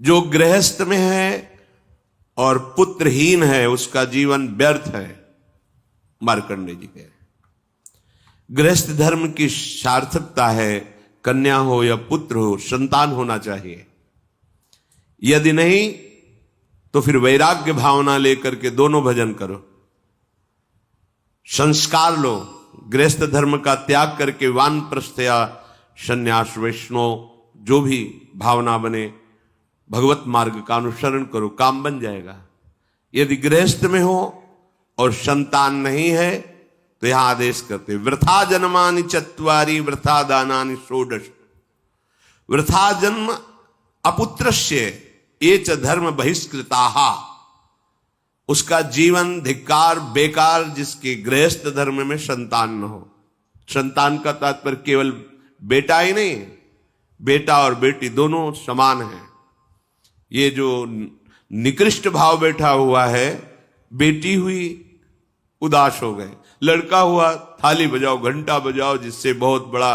जो गृहस्थ में है और पुत्रहीन है उसका जीवन व्यर्थ है। मार्कंडेय जी कह रहे गृहस्थ धर्म की सार्थकता है कन्या हो या पुत्र हो, संतान होना चाहिए। यदि नहीं तो फिर वैराग्य भावना लेकर के दोनों भजन करो, संस्कार लो, गृहस्थ धर्म का त्याग करके वानप्रस्थ या संन्यास वैष्णव जो भी भावना बने भगवत मार्ग का अनुसरण करो, काम बन जाएगा। यदि गृहस्थ में हो और संतान नहीं है तो यहां आदेश करते वृथा जन्मानि चत्वारि वृथा दानानि षोडश। वृथा जन्म अपुत्रस्य ये च धर्म बहिष्कृताः, उसका जीवन धिक्कार बेकार जिसके गृहस्थ धर्म में संतान न हो। संतान का तात्पर्य केवल बेटा ही नहीं, बेटा और बेटी दोनों समान हैं। ये जो निकृष्ट भाव बैठा हुआ है, बेटी हुई उदास हो गए, लड़का हुआ थाली बजाओ घंटा बजाओ जिससे बहुत बड़ा,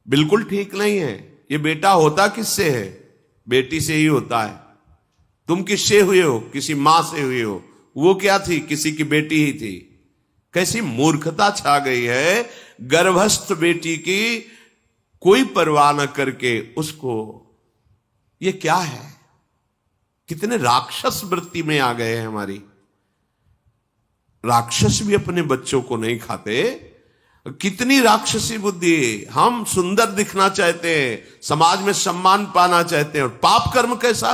बिल्कुल ठीक नहीं है। ये बेटा होता किससे है? बेटी से ही होता है। तुम किससे हुए हो? किसी मां से हुए हो। वो क्या थी? किसी की बेटी ही थी। कैसी मूर्खता छा गई है, गर्भस्थ बेटी की कोई परवाह न करके उसको, ये क्या है? कितने राक्षस वृत्ति में आ गए हैं हमारी। राक्षस भी अपने बच्चों को नहीं खाते। कितनी राक्षसी बुद्धि। हम सुंदर दिखना चाहते हैं, समाज में सम्मान पाना चाहते हैं, और पाप कर्म कैसा?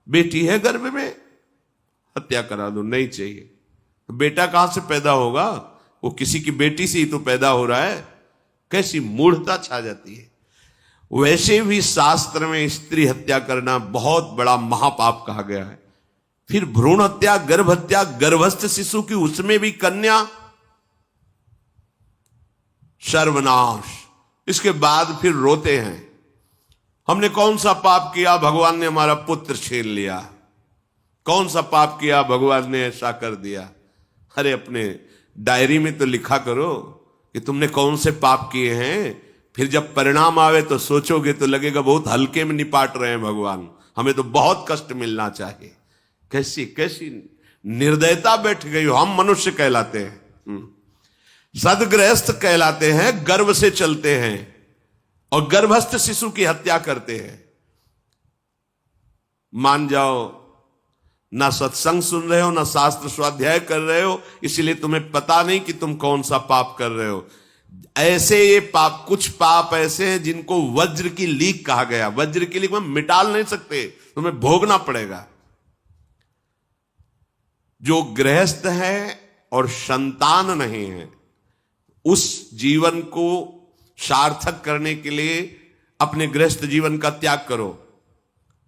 बेटी है गर्भ में, हत्या करा दो, नहीं चाहिए। तो बेटा कहां से पैदा होगा? वो किसी की बेटी से ही तो पैदा हो रहा है। कैसी मूढ़ता छा जाती है। वैसे भी शास्त्र में स्त्री हत्या करना बहुत बड़ा महापाप कहा गया है। फिर भ्रूण हत्या, गर्भ हत्या, गर्भस्थ शिशु की, उसमें भी कन्या, सर्वनाश। इसके बाद फिर रोते हैं हमने कौन सा पाप किया, भगवान ने हमारा पुत्र छीन लिया। कौन सा पाप किया, भगवान ने ऐसा कर दिया। अरे अपने डायरी में तो लिखा करो कि तुमने कौन से पाप किए हैं। फिर जब परिणाम आवे तो सोचोगे तो लगेगा बहुत हल्के में निपाट रहे हैं भगवान, हमें तो बहुत कष्ट मिलना चाहिए। कैसी कैसी निर्दयता बैठ गई हो। हम मनुष्य कहलाते हैं, सदगृहस्थ कहलाते हैं, गर्भ से चलते हैं और गर्भस्थ शिशु की हत्या करते हैं। मान जाओ, ना सत्संग सुन रहे हो, ना शास्त्र स्वाध्याय कर रहे हो, इसलिए तुम्हें पता नहीं कि तुम कौन सा पाप कर रहे हो। ऐसे ये पाप, कुछ पाप ऐसे हैं जिनको वज्र की लीक कहा गया। वज्र की लीक में मिटाल नहीं सकते, तुम्हें भोगना पड़ेगा। जो गृहस्थ है और संतान नहीं है, उस जीवन को सार्थक करने के लिए अपने गृहस्थ जीवन का त्याग करो।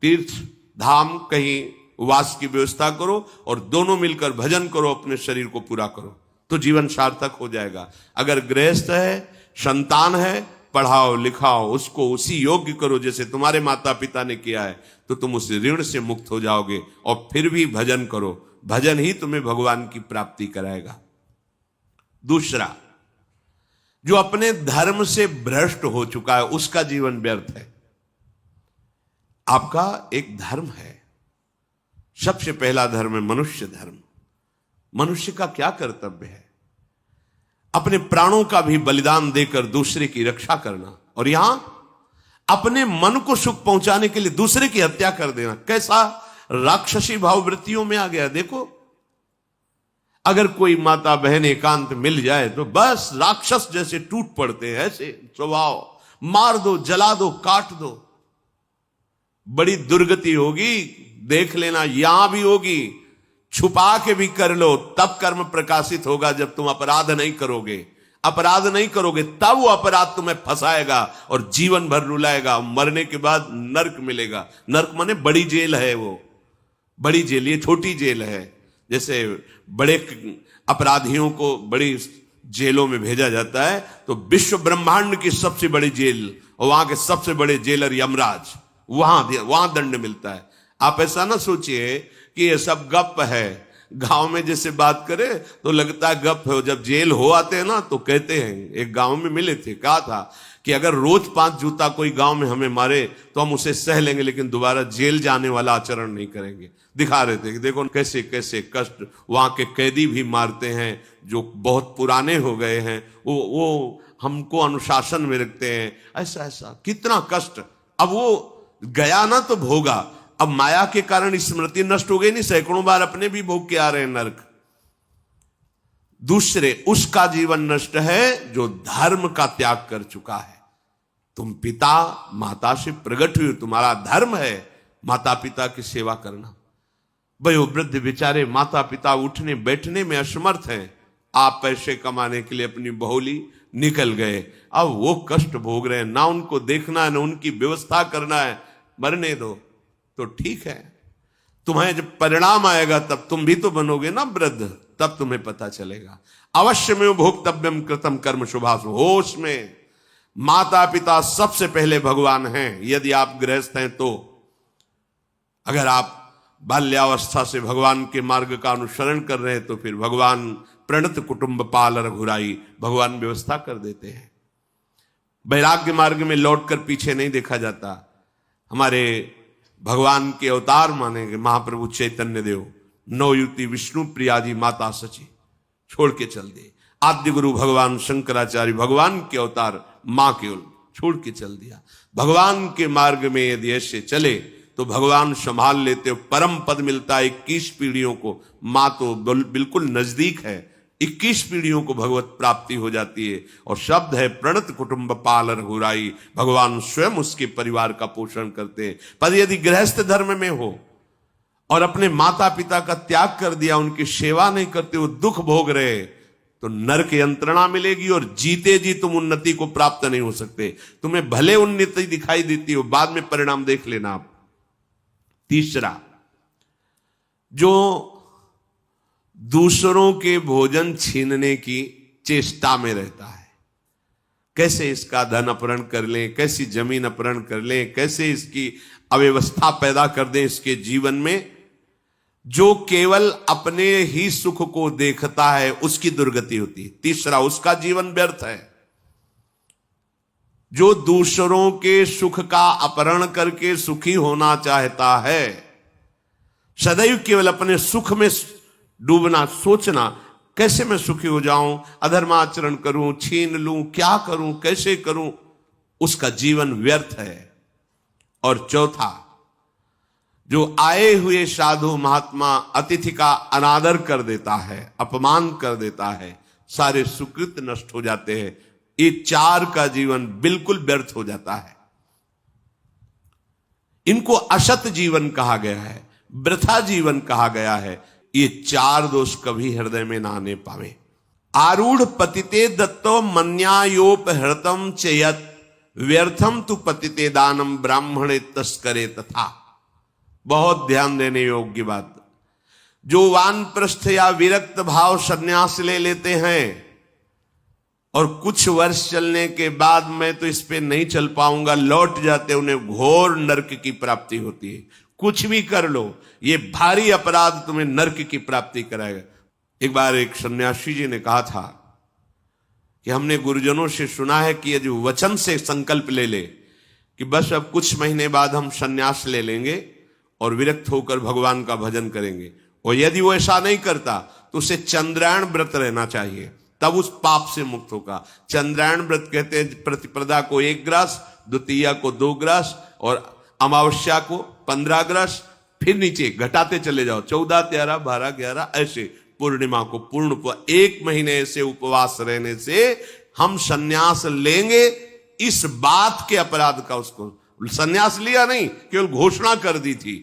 तीर्थ धाम कहीं वास की व्यवस्था करो और दोनों मिलकर भजन करो, अपने शरीर को पूरा करो, तो जीवन सार्थक हो जाएगा। अगर गृहस्थ है, संतान है, पढ़ाओ लिखाओ, उसको उसी योग्य करो जैसे तुम्हारे माता पिता ने किया है, तो तुम उस ऋण से मुक्त हो जाओगे। और फिर भी भजन करो, भजन ही तुम्हें भगवान की प्राप्ति कराएगा। दूसरा, जो अपने धर्म से भ्रष्ट हो चुका है उसका जीवन व्यर्थ है। आपका एक धर्म है, सबसे पहला धर्म है मनुष्य धर्म। मनुष्य का क्या कर्तव्य है? अपने प्राणों का भी बलिदान देकर दूसरे की रक्षा करना, और यहां अपने मन को सुख पहुंचाने के लिए दूसरे की हत्या कर देना। कैसा राक्षसी भाव वृत्तियों में आ गया। देखो, अगर कोई माता बहन एकांत मिल जाए तो बस राक्षस जैसे टूट पड़ते हैं। ऐसे स्वभाव, मार दो, जला दो, काट दो। बड़ी दुर्गति होगी, देख लेना, यहां भी होगी। छुपा के भी कर लो, तब कर्म प्रकाशित होगा। जब तुम अपराध नहीं करोगे, अपराध नहीं करोगे, तब वो अपराध तुम्हें फंसाएगा और जीवन भर रुलाएगा। मरने के बाद नर्क मिलेगा। नर्क माने बड़ी जेल है, वो बड़ी जेल, ये छोटी जेल है। जैसे बड़े अपराधियों को बड़ी जेलों में भेजा जाता है, तो विश्व ब्रह्मांड की सबसे बड़ी जेल और वहां के सबसे बड़े जेलर यमराज, वहां दंड मिलता है। आप ऐसा ना सोचिए कि ये सब गप है। गांव में जैसे बात करे तो लगता है गप है, जब जेल हो आते हैं ना तो कहते हैं। एक गांव में मिले थे, कहा था कि अगर रोज 5 जूता कोई गांव में हमें मारे तो हम उसे सह लेंगे, लेकिन दोबारा जेल जाने वाला आचरण नहीं करेंगे। दिखा रहे थे कि देखो कैसे कैसे कष्ट वहां के कैदी भी मारते हैं जो बहुत पुराने हो गए हैं, वो हमको अनुशासन में रखते हैं, ऐसा ऐसा कितना कष्ट। अब वो गया ना तो भोगा, अब माया के कारण स्मृति नष्ट हो गई नहीं, सैकड़ों बार अपने भी भोग के आ रहे हैं नरक। दूसरे उसका जीवन नष्ट है जो धर्म का त्याग कर चुका है। तुम पिता माता से प्रकट हुए, तुम्हारा धर्म है माता पिता की सेवा करना। वयोवृद्ध बेचारे माता पिता उठने बैठने में असमर्थ हैं, आप पैसे कमाने के लिए अपनी बहुली निकल गए, अब वो कष्ट भोग रहे हैं, ना उनको देखना है ना उनकी व्यवस्था करना है, मरने दो तो ठीक है। तुम्हें जब परिणाम आएगा तब तुम भी तो बनोगे ना वृद्ध, तब तुम्हें पता चलेगा। अवश्य में भोक्तव्यम कृतम कर्म शुभाशु। होश में माता पिता सबसे पहले भगवान हैं, यदि आप गृहस्थ हैं तो। अगर आप बाल्यावस्था से भगवान के मार्ग का अनुसरण कर रहे हैं तो फिर भगवान प्रणत कुटुंब पाल रघुराई, भगवान व्यवस्था कर देते हैं। वैराग्य मार्ग में लौटकर पीछे नहीं देखा जाता। हमारे भगवान के अवतार मानेंगे महाप्रभु चैतन्य देव, नवयुति विष्णु प्रिया जी माता सची छोड़ के चल दिए। आद्य गुरु भगवान शंकराचार्य भगवान के अवतार मां केवल छोड़ के चल दिया। भगवान के मार्ग में यदि ऐसे चले तो भगवान संभाल लेते हो, परम पद मिलता है 21 पीढ़ियों को। मां तो बिल्कुल नजदीक है, 21 पीढ़ियों को भगवत प्राप्ति हो जाती है। और शब्द है प्रणत कुटुंब पाल रघुराई, भगवान स्वयं उसके परिवार का पोषण करते हैं। पर यदि गृहस्थ धर्म में हो और अपने माता पिता का त्याग कर दिया, उनकी सेवा नहीं करते, वो दुख भोग रहे, तो नरक यंत्रणा मिलेगी और जीते जी तुम उन्नति को प्राप्त नहीं हो सकते। तुम्हें भले उन्नति दिखाई देती हो, बाद में परिणाम देख लेना आप। तीसरा, जो दूसरों के भोजन छीनने की चेष्टा में रहता है, कैसे इसका धन अपहरण कर लें, कैसी जमीन अपहरण कर लें, कैसे इसकी अव्यवस्था पैदा कर दें इसके जीवन में, जो केवल अपने ही सुख को देखता है उसकी दुर्गति होती है। तीसरा, उसका जीवन व्यर्थ है। जो दूसरों के सुख का अपहरण करके सुखी होना चाहता है, सदैव केवल अपने सुख में डूबना, सोचना कैसे मैं सुखी हो जाऊं, अधर्माचरण करूं, छीन लूं, क्या करूं, कैसे करूं, उसका जीवन व्यर्थ है। और चौथा, जो आए हुए साधु महात्मा अतिथि का अनादर कर देता है, अपमान कर देता है, सारे सुकृत नष्ट हो जाते हैं। ये 4 का जीवन बिल्कुल व्यर्थ हो जाता है। इनको असत जीवन कहा गया है, वृथा जीवन कहा गया है। ये 4 दोष कभी हृदय में ना आने पावे। आरूढ़ पतिते दत्तो मन्यायोपहृतम चेयत, व्यर्थम तु पतिते दानम ब्राह्मणे तस्करे तथा। बहुत ध्यान देने योग्य बात। जो वानप्रस्थ या विरक्त भाव संन्यास ले लेते हैं और कुछ वर्ष चलने के बाद मैं तो इस पे नहीं चल पाऊंगा लौट जाते, उन्हें घोर नरक की प्राप्ति होती है। कुछ भी कर लो, ये भारी अपराध तुम्हें नरक की प्राप्ति कराएगा। एक बार एक सन्यासी जी ने कहा था कि हमने गुरुजनों से सुना है कि यदि वचन से संकल्प ले ले कि बस अब कुछ महीने बाद हम सन्यास ले लेंगे और विरक्त होकर भगवान का भजन करेंगे, और यदि वो ऐसा नहीं करता तो उसे चंद्रायण व्रत रहना चाहिए, तब उस पाप से मुक्त होगा। चंद्रायण व्रत कहते हैं प्रतिपदा को 1 ग्रास, द्वितीया को 2 ग्रास और अमावस्या को 15 ग्रास, फिर नीचे घटाते चले जाओ, 14, 13, 12, 11, ऐसे पूर्णिमा को पूर्ण 1 महीने से उपवास रहने से हम सन्यास लेंगे। इस बात के अपराध का, उसको सन्यास लिया नहीं, केवल घोषणा कर दी थी।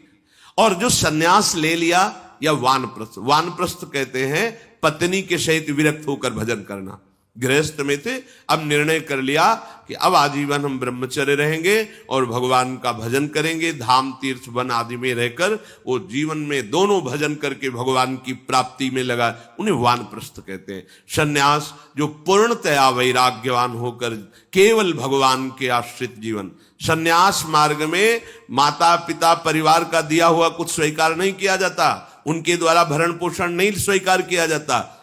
और जो सन्यास ले लिया, या वानप्रस्थ, वानप्रस्थ कहते हैं पत्नी के सहित विरक्त होकर भजन करना। गृहस्थ में थे, अब निर्णय कर लिया कि अब आजीवन हम ब्रह्मचर्य रहेंगे और भगवान का भजन करेंगे, धाम तीर्थ वन आदि में रहकर वो जीवन में दोनों भजन करके भगवान की प्राप्ति में लगा, उन्हें वानप्रस्थ कहते हैं। सन्यास जो पूर्णतया वैराग्यवान होकर केवल भगवान के आश्रित जीवन। सन्यास मार्ग में माता पिता परिवार का दिया हुआ कुछ स्वीकार नहीं किया जाता, उनके द्वारा भरण पोषण नहीं स्वीकार किया जाता।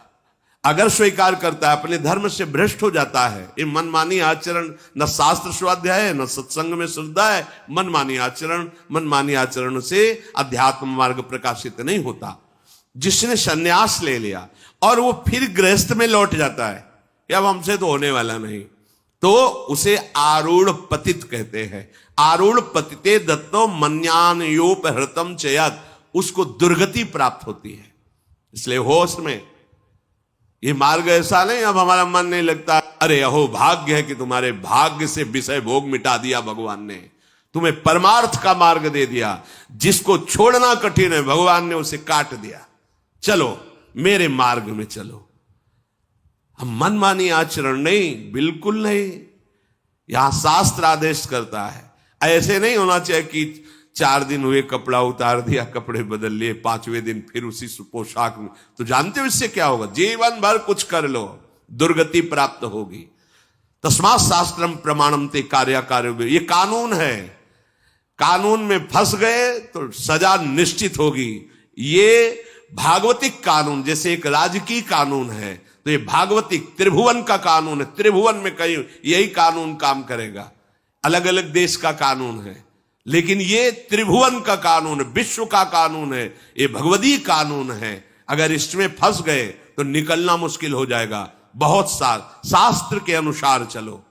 अगर स्वीकार करता है अपने धर्म से भ्रष्ट हो जाता है। ये मनमानी आचरण न शास्त्र स्वाध्याय है, न सत्संग में श्रद्धा है। मनमानी आचरण से अध्यात्म मार्ग प्रकाशित नहीं होता। जिसने संन्यास ले लिया और वो फिर गृहस्थ में लौट जाता है, अब हमसे तो होने वाला नहीं, तो उसे आरूढ़ पतित कहते हैं। आरूढ़ पतिते दत्तो मन्यान योपहृतम चयत, उसको दुर्गति प्राप्त होती है। इसलिए होश में ये मार्ग ऐसा नहीं अब हमारा मन नहीं लगता, अरे अहो भाग्य है कि तुम्हारे भाग्य से विषय भोग मिटा दिया भगवान ने, तुम्हें परमार्थ का मार्ग दे दिया। जिसको छोड़ना कठिन है भगवान ने उसे काट दिया, चलो मेरे मार्ग में चलो। हम मनमानी आचरण नहीं, बिल्कुल नहीं। यहां शास्त्र आदेश करता है, ऐसे नहीं होना चाहिए कि 4 दिन हुए कपड़ा उतार दिया, कपड़े बदल लिए, 5वें दिन फिर उसी पोशाक में। तो जानते हो इससे क्या होगा? जीवन भर कुछ कर लो, दुर्गति प्राप्त होगी। तस्मात् शास्त्रम प्रमाणम ते कार्य, ये कानून है। कानून में फंस गए तो सजा निश्चित होगी। ये भागवतिक कानून जैसे एक राजकीय कानून है, तो ये भागवतिक त्रिभुवन का कानून है। त्रिभुवन में कहीं यही कानून काम करेगा। अलग अलग देश का कानून है, लेकिन ये त्रिभुवन का कानून है, विश्व का कानून है, ये भगवदीय कानून है। अगर इसमें फंस गए तो निकलना मुश्किल हो जाएगा। बहुत शास्त्र के अनुसार चलो।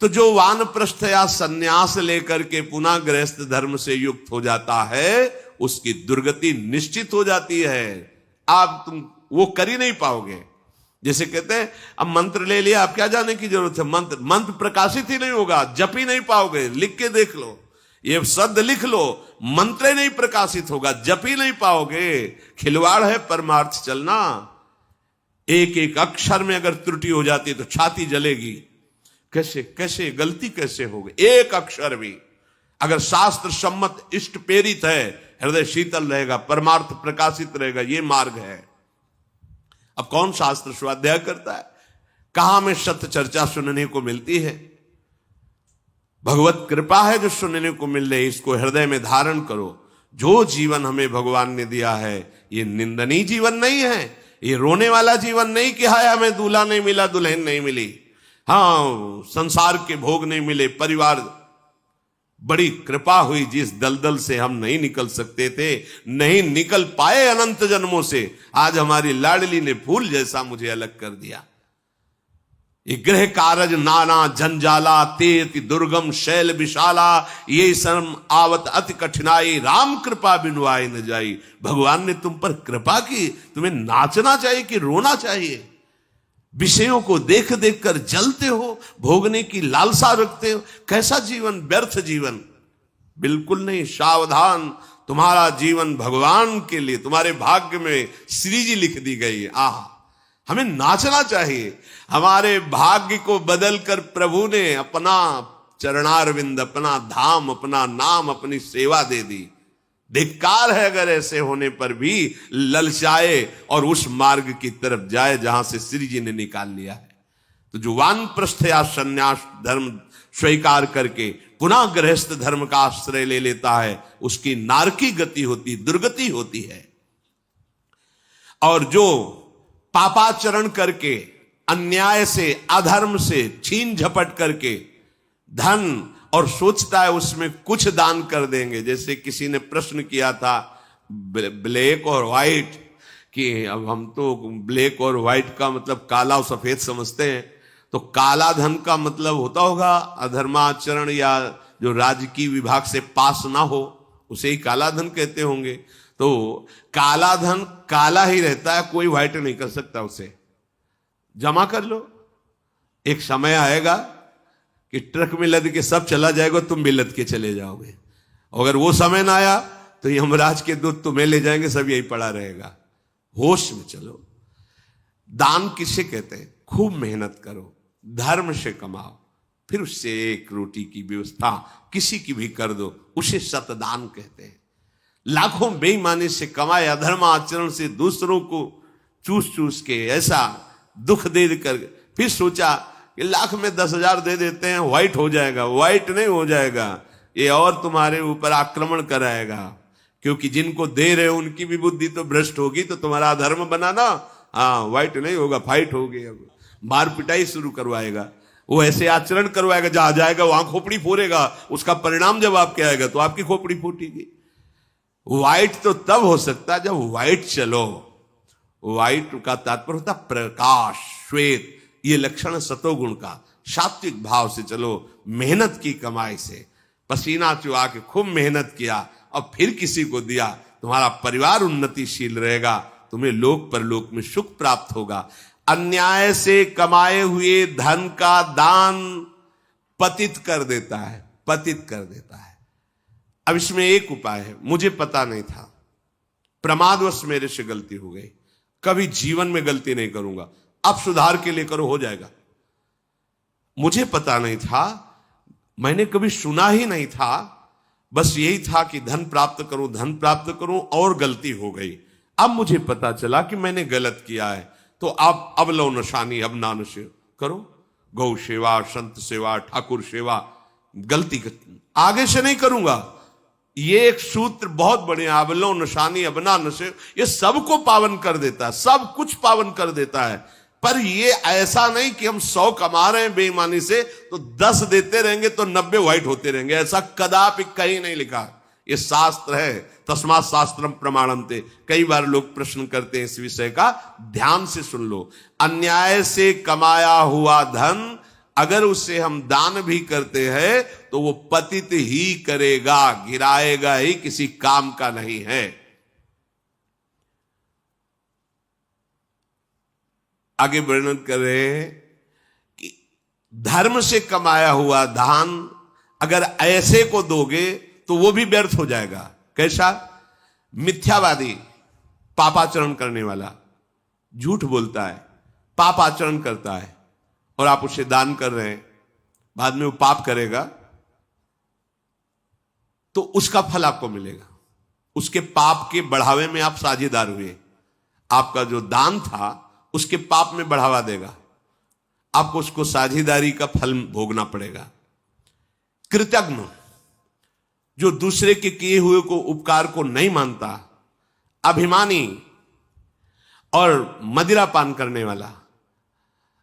तो जो वानप्रस्थ या संन्यास लेकर के पुनः गृहस्थ धर्म से युक्त हो जाता है, उसकी दुर्गति निश्चित हो जाती है। आप तुम वो कर ही नहीं पाओगे। जैसे कहते हैं अब मंत्र ले लिया, अब क्या जाने की जरूरत है? मंत्र प्रकाशित ही नहीं होगा, जप ही नहीं पाओगे। लिख के देख लो, ये शब्द लिख लो, मंत्र नहीं प्रकाशित होगा, जप ही नहीं पाओगे। खिलवाड़ है परमार्थ चलना। एक एक अक्षर में अगर त्रुटि हो जाती है तो छाती जलेगी। कैसे गलती कैसे होगी? एक अक्षर भी अगर शास्त्र सम्मत इष्ट प्रेरित है, हृदय शीतल रहेगा, परमार्थ प्रकाशित रहेगा। ये मार्ग है। अब कौन शास्त्र स्वाध्याय करता है? कहां में सत्य चर्चा सुनने को मिलती है? भगवत कृपा है जो सुनने को मिल रही, इसको हृदय में धारण करो। जो जीवन हमें भगवान ने दिया है ये निंदनीय जीवन नहीं है, ये रोने वाला जीवन नहीं कि हाय हमें दूल्हा नहीं मिला, दुल्हन नहीं मिली, हाँ संसार के भोग नहीं मिले, परिवार बड़ी कृपा हुई जिस दलदल से हम नहीं निकल सकते थे, नहीं निकल पाए अनंत जन्मों से, आज हमारी लाडली ने फूल जैसा मुझे अलग कर दिया। ये गृह कारज नाना जंजाला, तेति दुर्गम शैल विशाला, ये शर्म आवत अति कठिनाई, राम कृपा बिनु आए न जाई। भगवान ने तुम पर कृपा की, तुम्हें नाचना चाहिए कि रोना चाहिए? विषयों को देख देख कर जलते हो, भोगने की लालसा रखते हो। कैसा जीवन? व्यर्थ जीवन। बिल्कुल नहीं। सावधान, तुम्हारा जीवन भगवान के लिए, तुम्हारे भाग्य में श्री जी लिख दी गई है। आह, हमें नाचना चाहिए। हमारे भाग्य को बदलकर प्रभु ने अपना चरणारविंद, अपना धाम, अपना नाम, अपनी सेवा दे दी। धिक्कार है अगर ऐसे होने पर भी ललचाए और उस मार्ग की तरफ जाए जहां से श्री जी ने निकाल लिया है। तो जो वानप्रस्थ या संन्यास धर्म स्वीकार करके पुनः गृहस्थ धर्म का आश्रय ले लेता है, उसकी नारकी गति होती, दुर्गति होती है। और जो पापाचरण करके, अन्याय से, अधर्म से छीन झपट करके धन और सोचता है उसमें कुछ दान कर देंगे। जैसे किसी ने प्रश्न किया था ब्लैक और व्हाइट, कि अब हम तो ब्लैक और व्हाइट का मतलब काला और सफेद समझते हैं, तो काला धन का मतलब होता होगा अधर्माचरण या जो राजकीय विभाग से पास ना हो, उसे ही काला धन कहते होंगे। तो काला धन काला ही रहता है, कोई व्हाइट नहीं कर सकता उसे। जमा कर लो, एक समय आएगा कि ट्रक में लद के सब चला जाएगा, तुम भी लद के चले जाओगे। अगर वो समय ना आया तो यमराज के दूत तुम्हें ले जाएंगे, सब यही पड़ा रहेगा। होश में चलो। दान किसे कहते हैं? खूब मेहनत करो, धर्म से कमाओ, फिर उससे एक रोटी की व्यवस्था किसी की भी कर दो, उसे सतदान कहते हैं। लाखों बेईमानी से कमाए, अधर्म आचरण से दूसरों को चूस चूस के ऐसा दुख दे कर फिर सोचा कि लाख में 10,000 दे देते हैं, व्हाइट हो जाएगा। व्हाइट नहीं हो जाएगा, ये और तुम्हारे ऊपर आक्रमण कराएगा। क्योंकि जिनको दे रहे हो उनकी भी बुद्धि तो भ्रष्ट होगी, तो तुम्हारा अधर्म बनाना हाँ व्हाइट नहीं होगा, फाइट होगी, अब मार पिटाई शुरू करवाएगा, वो ऐसे आचरण करवाएगा, जहां जाएगा वहां खोपड़ी फोड़ेगा, उसका परिणाम जब आपके आएगा तो आपकी खोपड़ी फूटेगी। व्हाइट तो तब हो सकता है जब व्हाइट चलो। व्हाइट का तात्पर्य होता प्रकाश, श्वेत, ये लक्षण सतोगुण का। सात्विक भाव से चलो, मेहनत की कमाई से, पसीना चुहा के खूब मेहनत किया और फिर किसी को दिया, तुम्हारा परिवार उन्नतिशील रहेगा, तुम्हें लोक परलोक में सुख प्राप्त होगा। अन्याय से कमाए हुए धन का दान पतित कर देता है, पतित कर देता है। अब इसमें एक उपाय है, मुझे पता नहीं था, प्रमादवश मेरे से गलती हो गई, कभी जीवन में गलती नहीं करूंगा, अब सुधार के लिए करो, हो जाएगा। मुझे पता नहीं था, मैंने कभी सुना ही नहीं था, बस यही था कि धन प्राप्त करूं, धन प्राप्त करूं, और गलती हो गई। अब मुझे पता चला कि मैंने गलत किया है, तो आप अब लो नशानी, अब ना नशे करो, गौ सेवा, संत सेवा, ठाकुर सेवा, गलती आगे से नहीं करूंगा। ये एक सूत्र बहुत बढ़िया, अब लो नशानी अब ना नशे, ये सबको पावन कर देता है, सब कुछ पावन कर देता है। पर ये ऐसा नहीं कि हम 100 कमा रहे हैं बेईमानी से तो 10 देते रहेंगे तो 90 व्हाइट होते रहेंगे, ऐसा कदापि कहीं नहीं लिखा। ये शास्त्र है, तस्मात् शास्त्रम प्रमाणन्ते। कई बार लोग प्रश्न करते हैं इस विषय का, ध्यान से सुन लो। अन्याय से कमाया हुआ धन अगर उसे हम दान भी करते हैं तो वो पतित ही करेगा, गिराएगा ही, किसी काम का नहीं है। आगे वर्णन कर रहे हैं कि धर्म से कमाया हुआ दान अगर ऐसे को दोगे तो वो भी व्यर्थ हो जाएगा। कैसा? मिथ्यावादी, पापाचरण करने वाला, झूठ बोलता है, पापाचरण करता है, और आप उसे दान कर रहे हैं, बाद में वो पाप करेगा तो उसका फल आपको मिलेगा। उसके पाप के बढ़ावे में आप साझेदार हुए, आपका जो दान था उसके पाप में बढ़ावा देगा, आपको उसको साझेदारी का फल भोगना पड़ेगा। कृतज्ञ, जो दूसरे के किए हुए को उपकार को नहीं मानता, अभिमानी और मदिरा पान करने वाला,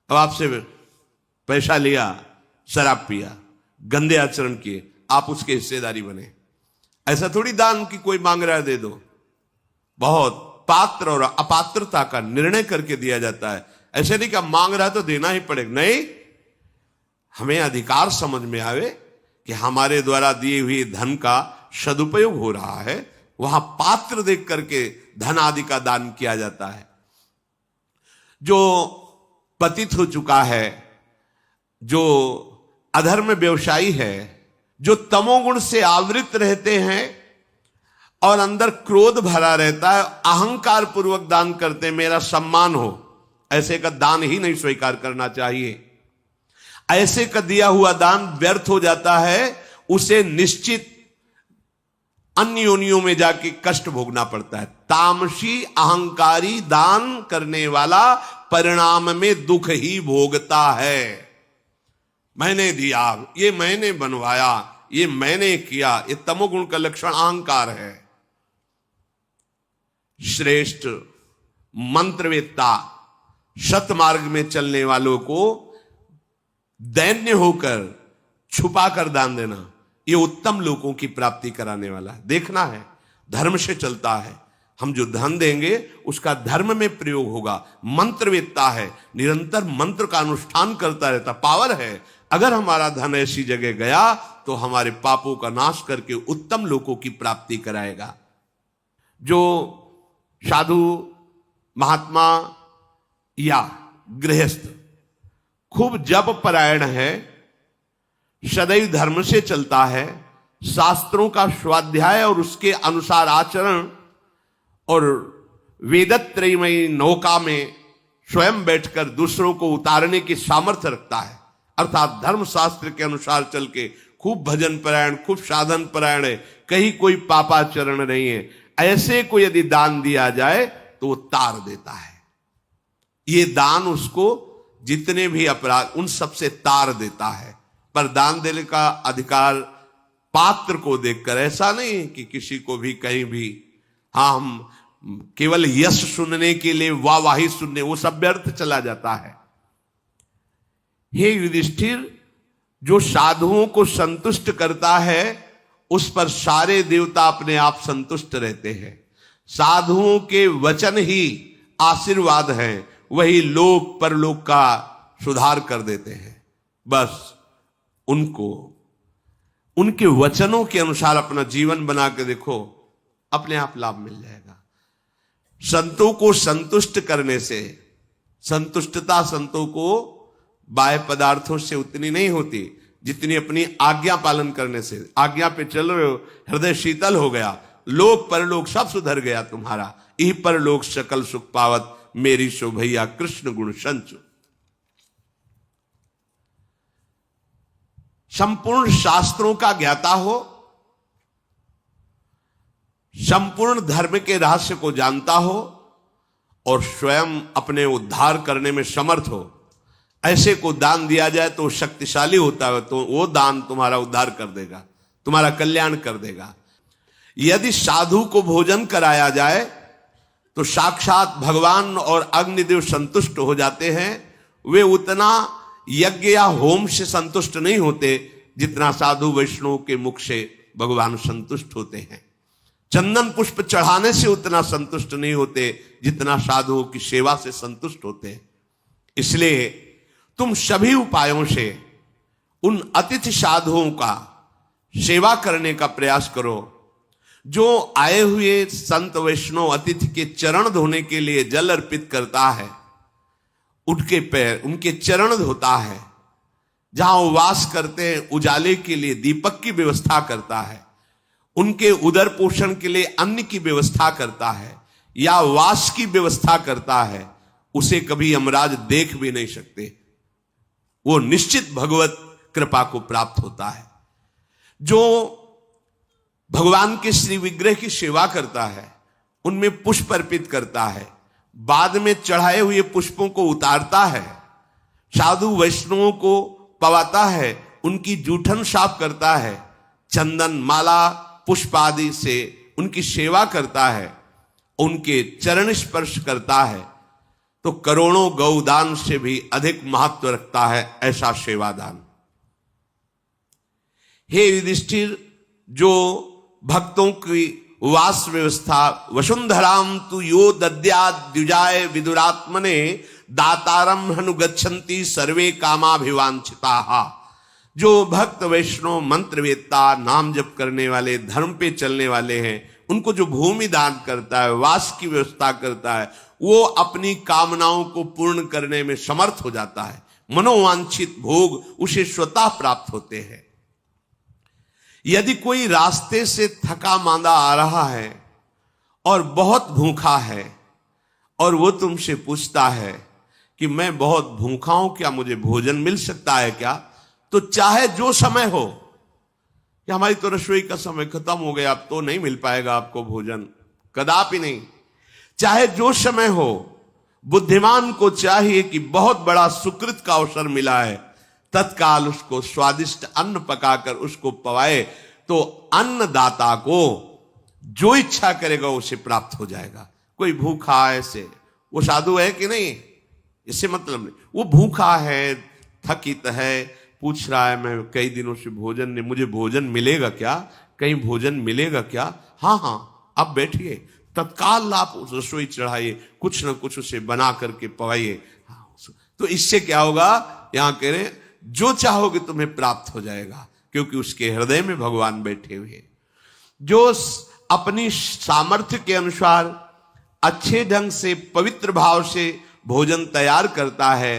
अब आपसे पैसा लिया, शराब पिया, गंदे आचरण किए, आप उसके हिस्सेदारी बने। ऐसा थोड़ी दान की कोई मांग रहा है दे दो, बहुत पात्र और अपात्रता का निर्णय करके दिया जाता है। ऐसे नहीं कि मांग रहा है तो देना ही पड़ेगा, नहीं, हमें अधिकार समझ में आवे कि हमारे द्वारा दिए हुए धन का सदुपयोग हो रहा है, वहां पात्र देख करके धन आदि का दान किया जाता है। जो पतित हो चुका है, जो अधर्म व्यवसायी है, जो तमोगुण से आवृत रहते हैं और अंदर क्रोध भरा रहता है, अहंकार पूर्वक दान करते, मेरा सम्मान हो, ऐसे का दान ही नहीं स्वीकार करना चाहिए। ऐसे का दिया हुआ दान व्यर्थ हो जाता है, उसे निश्चित अन्य योनियों में जाके कष्ट भोगना पड़ता है। तामसी अहंकारी दान करने वाला परिणाम में दुख ही भोगता है। मैंने दिया, ये मैंने बनवाया, ये मैंने किया, ये तमोगुण का लक्षण अहंकार है। श्रेष्ठ मंत्रवेत्ता, सतमार्ग में चलने वालों को दैन्य होकर छुपा कर दान देना, ये उत्तम लोगों की प्राप्ति कराने वाला है। देखना है, धर्म से चलता है, हम जो धन देंगे उसका धर्म में प्रयोग होगा। मंत्रवेत्ता है, निरंतर मंत्र का अनुष्ठान करता रहता, पावर है। अगर हमारा धन ऐसी जगह गया तो हमारे पापों का नाश करके उत्तम लोगों की प्राप्ति कराएगा। जो साधु, महात्मा या गृहस्थ खूब जप परायण है, सदैव धर्म से चलता है, शास्त्रों का स्वाध्याय और उसके अनुसार आचरण, और वेदत्रयमयी नौका में स्वयं बैठकर दूसरों को उतारने की सामर्थ्य रखता है, अर्थात धर्म शास्त्र के अनुसार चल के खूब भजन परायण, खूब साधन परायण है, कहीं कोई पापाचरण नहीं है, ऐसे को यदि दान दिया जाए तो वो तार देता है। ये दान उसको जितने भी अपराध उन सबसे तार देता है। पर दान देने का अधिकार पात्र को देखकर, ऐसा नहीं कि किसी को भी कहीं भी, हाँ हम केवल यश सुनने के लिए वाहवाही सुनने, वो सब व्यर्थ चला जाता है। हे युधिष्ठिर, जो साधुओं को संतुष्ट करता है उस पर सारे देवता अपने आप संतुष्ट रहते हैं। साधुओं के वचन ही आशीर्वाद हैं, वही लोक परलोक का सुधार कर देते हैं। बस उनको उनके वचनों के अनुसार अपना जीवन बना के देखो, अपने आप लाभ मिल जाएगा। संतों को संतुष्ट करने से, संतुष्टता संतों को बाह्य पदार्थों से उतनी नहीं होती जितनी अपनी आज्ञा पालन करने से। आज्ञा पे चल रहे हो, हृदय शीतल हो गया, लोक परलोक सब सुधर गया तुम्हारा। यही परलोक सकल सुख पावत, मेरी शोभैया कृष्ण गुण संचु। संपूर्ण शास्त्रों का ज्ञाता हो, संपूर्ण धर्म के रहस्य को जानता हो और स्वयं अपने उद्धार करने में समर्थ हो, ऐसे को दान दिया जाए तो शक्तिशाली होता है, तो वो दान तुम्हारा उद्धार कर देगा, तुम्हारा कल्याण कर देगा। यदि साधु को भोजन कराया जाए तो साक्षात भगवान और अग्निदेव संतुष्ट हो जाते हैं। वे उतना यज्ञ या होम से संतुष्ट नहीं होते जितना साधु वैष्णव के मुख से भगवान संतुष्ट होते हैं। चंदन पुष्प चढ़ाने से उतना संतुष्ट नहीं होते जितना साधुओं की सेवा से संतुष्ट होते हैं। इसलिए तुम सभी उपायों से उन अतिथि साधुओं का सेवा करने का प्रयास करो। जो आए हुए संत वैष्णव अतिथि के चरण धोने के लिए जल अर्पित करता है, उनके पैर, उनके चरण धोता है, जहां वो वास करते हैं उजाले के लिए दीपक की व्यवस्था करता है, उनके उदर पोषण के लिए अन्न की व्यवस्था करता है या वास की व्यवस्था करता है, उसे कभी यमराज देख भी नहीं सकते। वो निश्चित भगवत कृपा को प्राप्त होता है। जो भगवान के श्री विग्रह की सेवा करता है, उनमें पुष्प अर्पित करता है, बाद में चढ़ाए हुए पुष्पों को उतारता है, साधु वैष्णवों को पवाता है, उनकी जूठन साफ करता है, चंदन माला पुष्प आदि से उनकी सेवा करता है, उनके चरण स्पर्श करता है, तो करोड़ों गौदान से भी अधिक महत्व रखता है ऐसा सेवादान। हे युधिष्ठिर, जो भक्तों की वास व्यवस्था, वसुंधराम तु यो दद्यात् द्विजाय विदुरात्मने दातारम हनुगच्छन्ति सर्वे कामाभिवांछिताः। जो भक्त वैष्णव मंत्रवेत्ता, नाम जप करने वाले, धर्म पे चलने वाले हैं, उनको जो भूमि दान करता है, वास की व्यवस्था करता है, वो अपनी कामनाओं को पूर्ण करने में समर्थ हो जाता है। मनोवांछित भोग उसे स्वतः प्राप्त होते हैं। यदि कोई रास्ते से थका मांदा आ रहा है और बहुत भूखा है और वो तुमसे पूछता है कि मैं बहुत भूखा हूं, क्या मुझे भोजन मिल सकता है क्या, तो चाहे जो समय हो कि हमारी तो रसोई का समय खत्म हो गया, अब तो नहीं मिल पाएगा आपको भोजन, कदापि नहीं, चाहे जो समय हो, बुद्धिमान को चाहिए कि बहुत बड़ा सुकृत का अवसर मिला है, तत्काल उसको स्वादिष्ट अन्न पकाकर उसको पवाए, तो अन्नदाता को जो इच्छा करेगा उसे प्राप्त हो जाएगा। कोई भूखा ऐसे, वो साधु है कि नहीं, इससे मतलब नहीं, वो भूखा है, थकित है, पूछ रहा है मैं कई दिनों से भोजन नहीं, मुझे भोजन मिलेगा क्या, कहीं भोजन मिलेगा क्या, हाँ हाँ आप बैठिए, तत्काल आप उस रसोई चढ़ाइए, कुछ ना कुछ उसे बना करके पवाइए। तो इससे क्या होगा, यहां कह रहे जो चाहोगे तुम्हें प्राप्त हो जाएगा, क्योंकि उसके हृदय में भगवान बैठे हुए। जो अपनी सामर्थ्य के अनुसार अच्छे ढंग से पवित्र भाव से भोजन तैयार करता है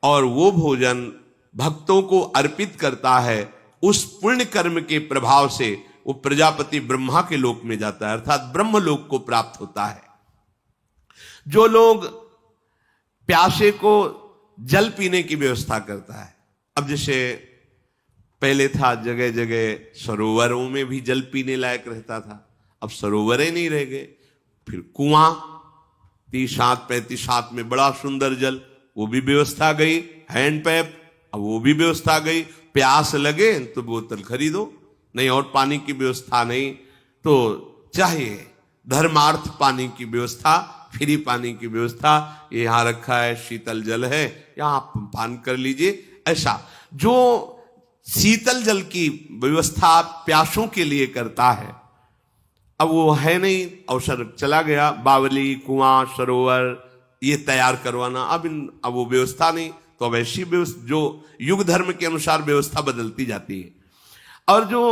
और वो भोजन भक्तों को अर्पित करता है, उस पुण्य कर्म के प्रभाव से वो प्रजापति ब्रह्मा के लोक में जाता है, अर्थात ब्रह्म लोक को प्राप्त होता है। जो लोग प्यासे को जल पीने की व्यवस्था करता है, अब जैसे पहले था जगह जगह सरोवरों में भी जल पीने लायक रहता था, अब सरोवर ही नहीं रह गए, फिर कुआं 30-35 में बड़ा सुंदर जल, वो भी व्यवस्था गई, हैंडपैप अब वो भी व्यवस्था गई, प्यास लगे तो बोतल खरीदो, नहीं और पानी की व्यवस्था नहीं, तो चाहिए धर्मार्थ पानी की व्यवस्था, फ्री पानी की व्यवस्था, ये यहां रखा है, शीतल जल है, यहां आप पान कर लीजिए। ऐसा जो शीतल जल की व्यवस्था प्यासों के लिए करता है, अब वो है नहीं, अवसर चला गया, बावली, कुआं, सरोवर ये तैयार करवाना, अब वो व्यवस्था नहीं, तो अब ऐसी व्यवस्था जो युग धर्म के अनुसार व्यवस्था बदलती जाती है। और जो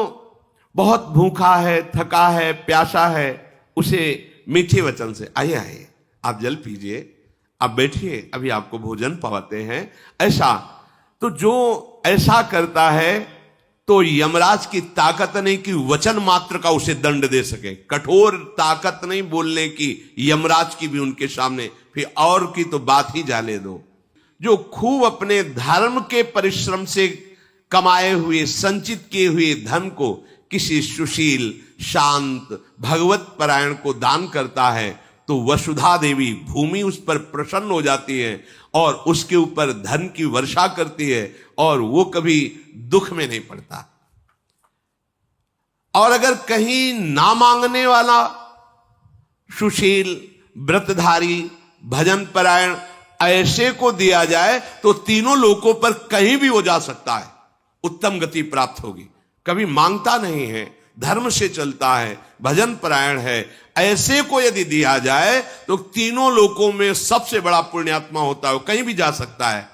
बहुत भूखा है, थका है, प्यासा है, उसे मीठे वचन से आइए आइए आप जल पीजिए, आप बैठिए, अभी आपको भोजन पवाते हैं, ऐसा। तो जो ऐसा करता है तो यमराज की ताकत नहीं कि वचन मात्र का उसे दंड दे सके, कठोर ताकत नहीं बोलने की यमराज की भी उनके सामने, फिर और की तो बात ही जाने दो। जो खूब अपने धर्म के परिश्रम से कमाए हुए, संचित किए हुए धन को किसी सुशील, शांत, भगवत परायण को दान करता है, तो वसुधा देवी भूमि उस पर प्रसन्न हो जाती है और उसके ऊपर धन की वर्षा करती है और वो कभी दुख में नहीं पड़ता। और अगर कहीं ना मांगने वाला, सुशील, व्रतधारी, भजन परायण ऐसे को दिया जाए तो तीनों लोकों पर कहीं भी वो जा सकता है, उत्तम गति प्राप्त होगी। कभी मांगता नहीं है, धर्म से चलता है, भजन परायण है, ऐसे को यदि दिया जाए तो तीनों लोकों में सबसे बड़ा पुण्यात्मा होता है, वो कहीं भी जा सकता है।